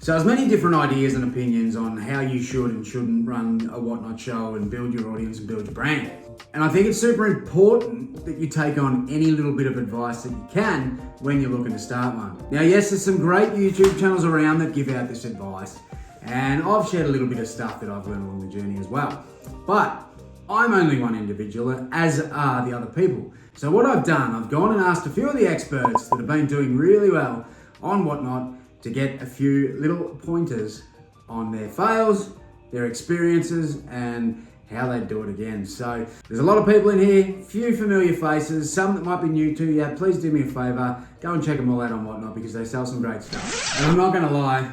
So there's many different ideas and opinions on how you should and shouldn't run a Whatnot show and build your audience and build your brand. And I think it's super important that you take on any little bit of advice that you can when you're looking to start one. Now, yes, there's some great YouTube channels around that give out this advice, and I've shared a little bit of stuff that I've learned along the journey as well. But I'm only one individual, as are the other people. So what I've done, I've gone and asked a few of the experts that have been doing really well on Whatnot to get a few little pointers on their fails, their experiences, and how they do it again. So there's a lot of people in here, few familiar faces, some that might be new to you. Please do me a favor, go and check them all out on Whatnot because they sell some great stuff. And I'm not gonna lie,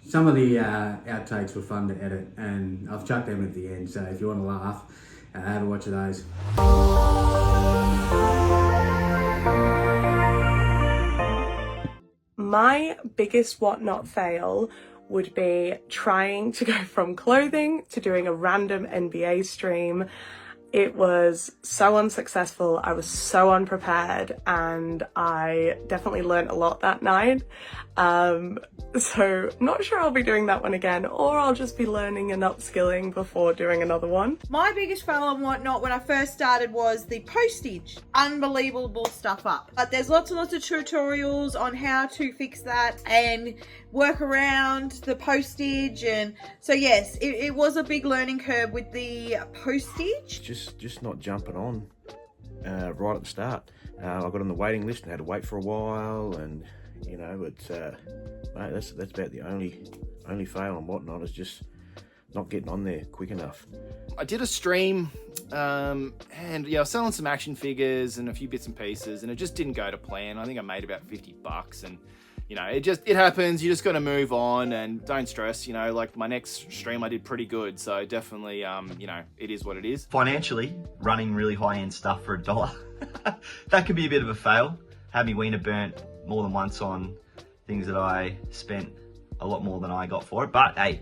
some of the outtakes were fun to edit, and I've chucked them at the end. So if you want to laugh, have a watch of those. My biggest Whatnot fail would be trying to go from clothing to doing a random NBA stream. It was so unsuccessful. I was so unprepared, and I definitely learned a lot that night. So not sure I'll be doing that one again, or I'll just be learning and upskilling before doing another one. My biggest fail on Whatnot when I first started was the postage. Unbelievable stuff up. But there's lots and lots of tutorials on how to fix that and work around the postage. And so yes, it was a big learning curve with the postage. Just not jumping on right at the start. I got on the waiting list and had to wait for a while, and you know, it's mate, that's about the only fail on Whatnot, is just not getting on there quick enough. I did a stream and yeah, I was selling some action figures and a few bits and pieces, and it just didn't go to plan. I think I made about $50, and you know, it happens. You just got to move on and don't stress. You know, like my next stream I did pretty good, so definitely you know, it is what it is. Financially, running really high-end stuff for $1, that could be a bit of a fail. Had me wiener burnt more than once on things that I spent a lot more than I got for it, but hey,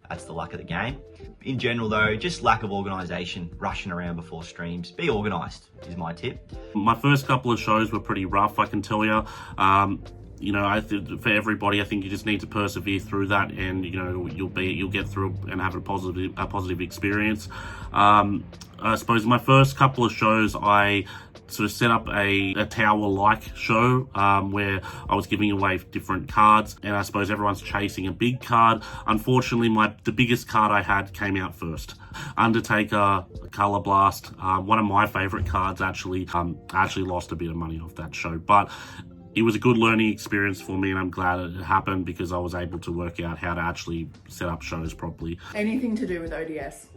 that's the luck of the game. In general though, just lack of organisation, rushing around before streams. Be organised is my tip. My first couple of shows were pretty rough, I can tell you. You know, for everybody, I think you just need to persevere through that, and you know, you'll get through and have a positive experience. I suppose my first couple of shows, I sort of set up a tower-like show where I was giving away different cards, and I suppose everyone's chasing a big card. Unfortunately, the biggest card I had came out first. Undertaker, Color Blast, one of my favorite cards. Actually lost a bit of money off that show, but it was a good learning experience for me, and I'm glad it happened because I was able to work out how to actually set up shows properly. Anything to do with ODS.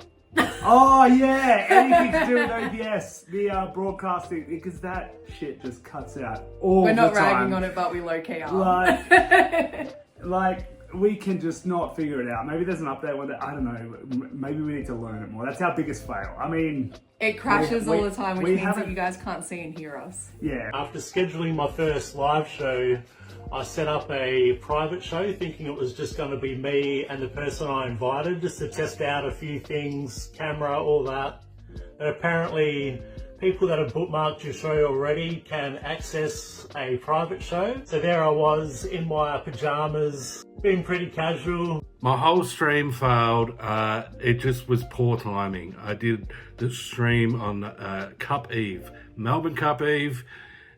Oh yeah, anything to do with ODS, the broadcasting, because that shit just cuts out all the time. We're not ragging on it, but we low-key are. Like we can just not figure it out. Maybe there's an update one that, I don't know, maybe we need to learn it more. That's our biggest fail. I mean, it crashes all the time, which means that you guys can't see and hear us. Yeah. After scheduling my first live show, I set up a private show thinking it was just going to be me and the person I invited, just to test out a few things, camera, all that. But apparently people that have bookmarked your show already can access a private show. So there I was in my pajamas, being pretty casual. My whole stream failed. It just was poor timing. I did the stream on Cup Eve, Melbourne Cup Eve.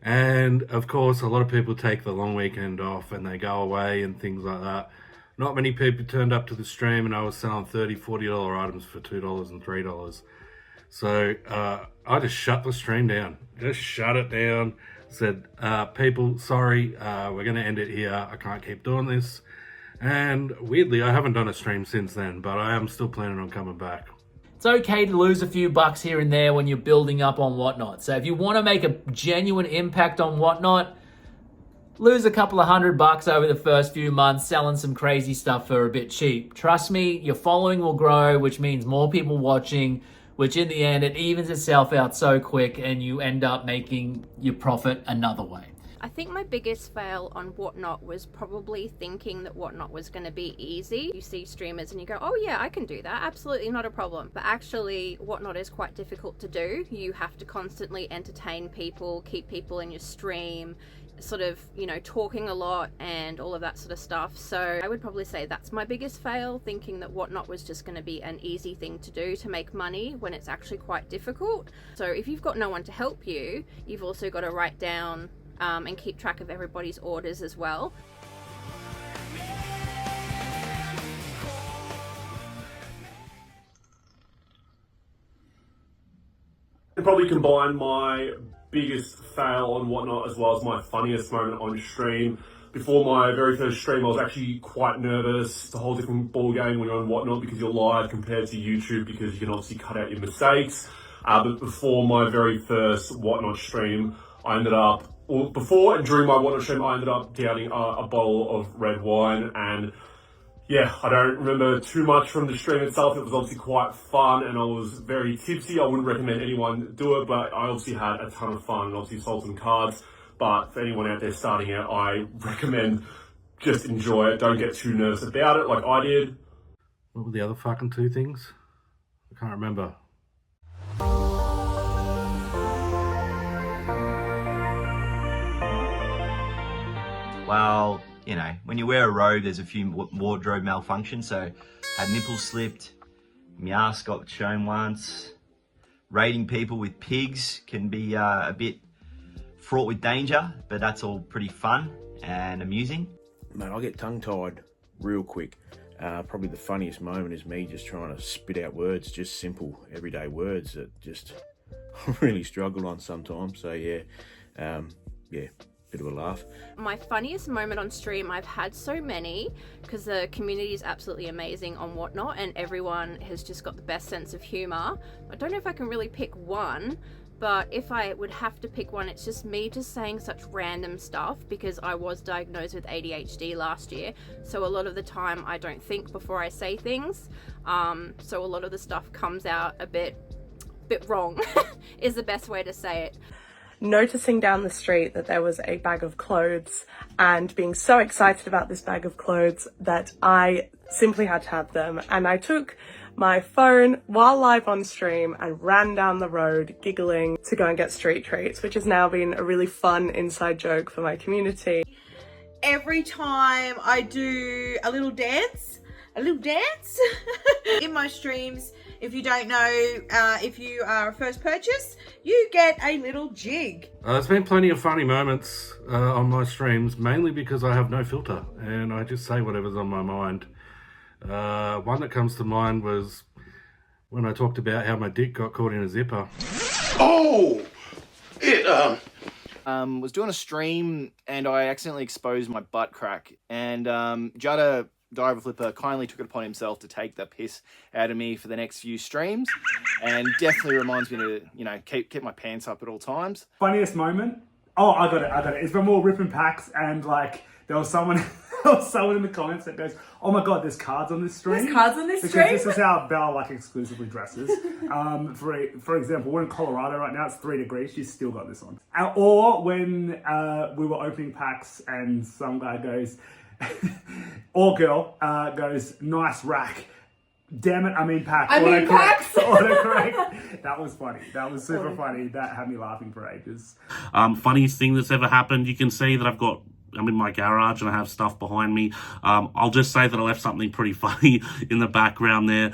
And of course, a lot of people take the long weekend off and they go away and things like that. Not many people turned up to the stream, and I was selling $30, $40 items for $2 and $3. So I just shut the stream down. Just shut it down. Said, people, sorry, we're going to end it here. I can't keep doing this. And weirdly, I haven't done a stream since then, but I am still planning on coming back. It's okay to lose a few bucks here and there when you're building up on Whatnot. So if you want to make a genuine impact on Whatnot, lose a couple of $100 over the first few months selling some crazy stuff for a bit cheap. Trust me, your following will grow, which means more people watching, which in the end, it evens itself out so quick and you end up making your profit another way. I think my biggest fail on Whatnot was probably thinking that Whatnot was going to be easy. You see streamers and you go, oh yeah, I can do that. Absolutely not a problem. But actually, Whatnot is quite difficult to do. You have to constantly entertain people, keep people in your stream. sort of, you know, talking a lot and all of that sort of stuff. So I would probably say that's my biggest fail, thinking that Whatnot was just going to be an easy thing to do to make money when it's actually quite difficult. So if you've got no one to help you, you've also got to write down and keep track of everybody's orders as well. I'd probably combine my biggest fail on Whatnot as well as my funniest moment on stream. Before my very first stream, I was actually quite nervous. It's a whole different ball game when you're on Whatnot because you're live compared to YouTube because you can obviously cut out your mistakes. But before my very first Whatnot stream, I ended up, or before and during my Whatnot stream, I ended up downing a bottle of red wine. And yeah, I don't remember too much from the stream itself. It was obviously quite fun and I was very tipsy. I wouldn't recommend anyone do it, but I obviously had a ton of fun and obviously sold some cards. But for anyone out there starting out, I recommend just enjoy it. Don't get too nervous about it like I did. What were the other fucking two things? I can't remember. Well, you know, when you wear a robe, there's a few wardrobe malfunctions. So, had nipples slipped, my ass got shown once. Raiding people with pigs can be a bit fraught with danger, but that's all pretty fun and amusing. Mate, I get tongue-tied real quick. Probably the funniest moment is me just trying to spit out words, just simple, everyday words that just really struggle on sometimes. So yeah, bit of a laugh. My funniest moment on stream, I've had so many because the community is absolutely amazing on Whatnot and everyone has just got the best sense of humor. I don't know if I can really pick one, but if I would have to pick one, it's just me just saying such random stuff because I was diagnosed with ADHD last year. So a lot of the time I don't think before I say things. So a lot of the stuff comes out a bit wrong is the best way to say it. Noticing down the street that there was a bag of clothes and being so excited about this bag of clothes that I simply had to have them. And I took my phone while live on stream and ran down the road giggling to go and get street treats, which has now been a really fun inside joke for my community. Every time I do a little dance in my streams, if you don't know, if you are a first purchase, you get a little jig. There's been plenty of funny moments on my streams, mainly because I have no filter and I just say whatever's on my mind. One that comes to mind was when I talked about how my dick got caught in a zipper. Oh! It, was doing a stream and I accidentally exposed my butt crack and Judda Diver Flipper kindly took it upon himself to take the piss out of me for the next few streams and definitely reminds me to, you know, keep my pants up at all times. Funniest moment? Oh, I got it. It's when we were ripping packs and like there was someone in the comments that goes, "Oh my god, there's cards on this stream." There's cards on this because stream? This is how Belle like exclusively dresses. For example, we're in Colorado right now. It's 3 degrees. She's still got this on. Or when we were opening packs and some guy goes, or girl goes, "Nice rack." Damn it, I mean pack. Packs. Autocorrect. That was funny. That was super funny. That had me laughing for ages. Funniest thing that's ever happened, you can see that I'm in my garage and I have stuff behind me. I'll just say that I left something pretty funny in the background there.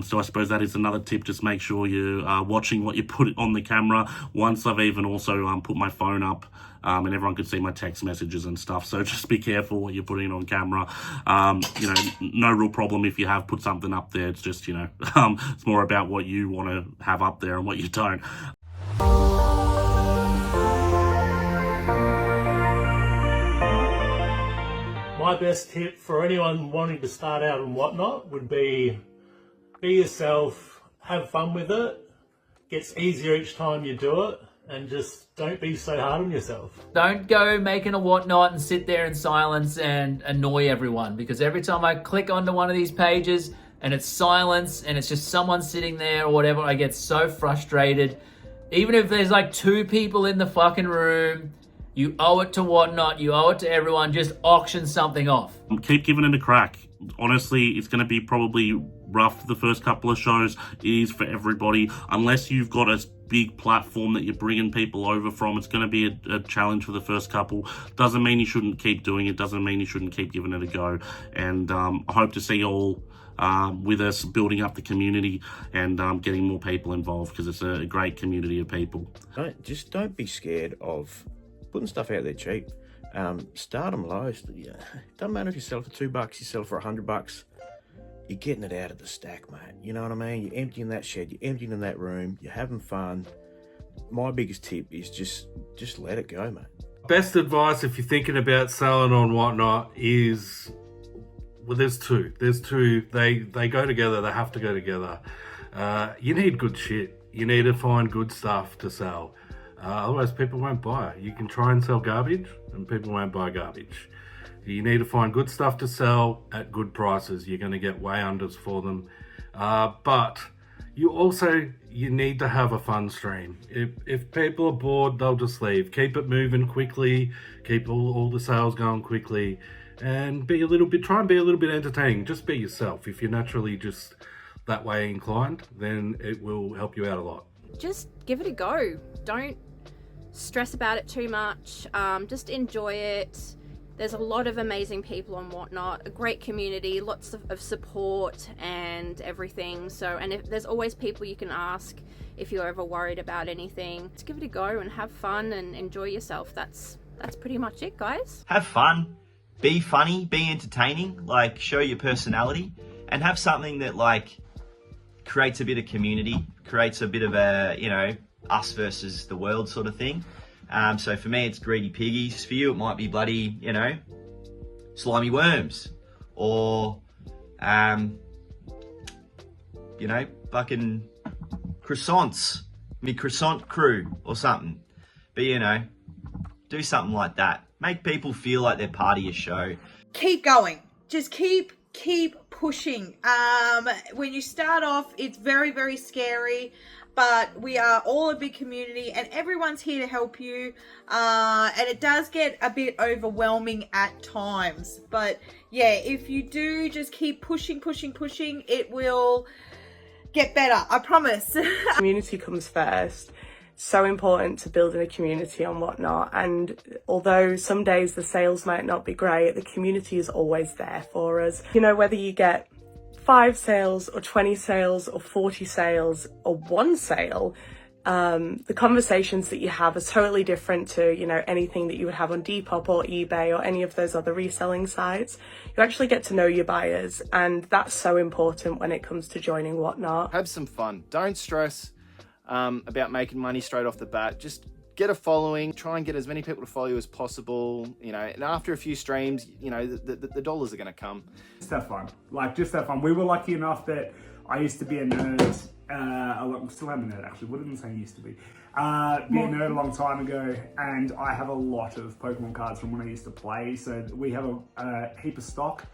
So I suppose that is another tip. Just make sure you're watching what you put on the camera. Once I've even also put my phone up and everyone could see my text messages and stuff. So just be careful what you're putting on camera. You know, no real problem if you have put something up there. It's just, you know, it's more about what you want to have up there and what you don't. My best tip for anyone wanting to start out and whatnot would be yourself, have fun with it. Gets easier each time you do it, and just don't be so hard on yourself. Don't go making a Whatnot and sit there in silence and annoy everyone, because every time I click onto one of these pages and it's silence and it's just someone sitting there or whatever, I get so frustrated. Even if there's like 2 people in the fucking room, you owe it to Whatnot, you owe it to everyone, just auction something off. Keep giving it a crack. honestly, it's going to be probably rough the first couple of shows. It is for everybody. Unless you've got a big platform that you're bringing people over from, it's going to be a challenge for the first couple. Doesn't mean you shouldn't keep doing it. Doesn't mean you shouldn't keep giving it a go. And I hope to see you all with us building up the community and getting more people involved, because it's a great community of people. Don't be scared of putting stuff out there cheap. Start them low. Doesn't matter if you sell it for $2, you sell it for $100. You're getting it out of the stack, mate. You know what I mean? You're emptying that shed, you're emptying that room, you're having fun. My biggest tip is just let it go, mate. Best advice if you're thinking about selling on Whatnot is, well, there's two. They go together. They have to go together. You need good shit. You need to find good stuff to sell. Otherwise, people won't buy it. You can try and sell garbage, and people won't buy garbage. You need to find good stuff to sell at good prices. You're going to get way unders for them. But you need to have a fun stream. If people are bored, they'll just leave. Keep it moving quickly. Keep all the sales going quickly. And try and be a little bit entertaining. Just be yourself. If you're naturally just that way inclined, then it will help you out a lot. Just give it a go. Don't stress about it too much. Just enjoy it. There's a lot of amazing people on Whatnot, a great community, lots of support and everything. And if there's always people you can ask if you're ever worried about anything. Just give it a go and have fun and enjoy yourself. That's pretty much it, guys. Have fun, be funny, be entertaining, like show your personality, and have something that like creates a bit of community, creates a bit of a, us versus the world sort of thing. So for me, it's greedy piggies. For you, it might be bloody, slimy worms, or, fucking croissants, me croissant crew or something. But, do something like that. Make people feel like they're part of your show. Keep going. Just keep pushing. When you start off, it's very, very scary. But we are all a big community and everyone's here to help you. And it does get a bit overwhelming at times. But yeah, if you do just keep pushing, it will get better. I promise. Community comes first. So important to building a community on Whatnot. And although some days the sales might not be great, the community is always there for us. Whether you get 5 sales or 20 sales or 40 sales or 1 sale, the conversations that you have are totally different to, anything that you would have on Depop or eBay or any of those other reselling sites. You actually get to know your buyers, and that's so important when it comes to joining Whatnot. Have some fun. Don't stress about making money straight off the bat. Just get a following, try and get as many people to follow you as possible, and after a few streams, the dollars are going to come. Just have fun. Just have fun. We were lucky enough that I used to be a nerd, still am a nerd actually, wouldn't say used to be. Be a nerd a long time ago, and I have a lot of Pokemon cards from when I used to play, so we have a heap of stock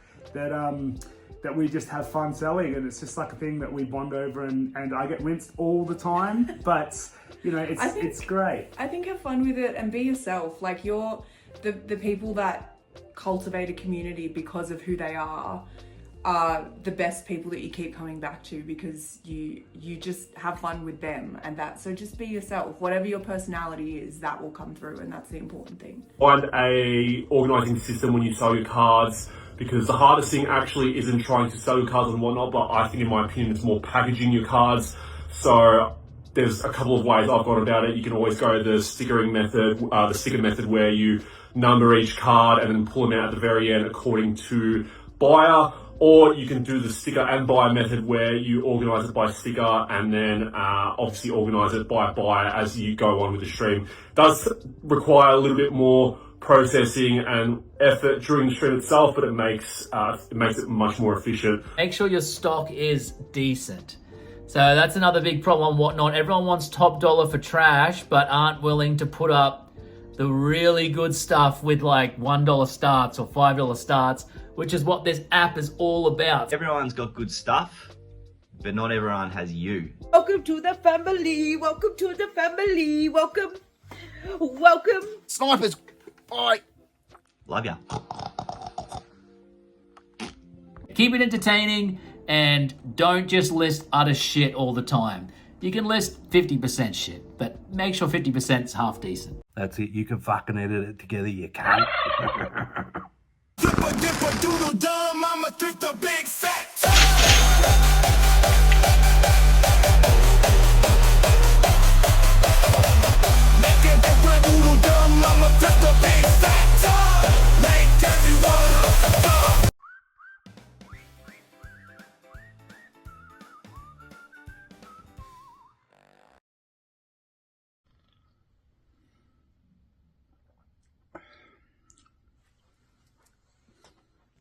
that we just have fun selling, and it's just like a thing that we bond over, and I get rinsed all the time, but it's great. I think have fun with it and be yourself. Like, you're the people that cultivate a community because of who they are the best people that you keep coming back to, because you just have fun with them, and so just be yourself. Whatever your personality is, that will come through, and that's the important thing. Find a organising system when you sell your cards, because the hardest thing actually isn't trying to sell your cards and whatnot, but I think in my opinion it's more packaging your cards. So there's a couple of ways I've got about it. You can always go the stickering method, the sticker method, where you number each card and then pull them out at the very end according to buyer. Or you can do the sticker and buyer method, where you organise it by sticker and then obviously organise it by buyer as you go on with the stream. It does require a little bit more processing and effort during the stream itself, but it makes it much more efficient. Make sure your stock is decent. So that's another big problem on Whatnot. Everyone wants top dollar for trash, but aren't willing to put up the really good stuff with like $1 starts or $5 starts, which is what this app is all about. Everyone's got good stuff, but not everyone has you. Welcome to the family. Welcome to the family. Welcome. Snipers, bye. Love ya. Keep it entertaining and don't just list utter shit all the time. You can list 50% shit, but make sure 50% is half decent. That's it. You can fucking edit it together. You can't. Dipper, doodle, dumb, I'ma thrift a big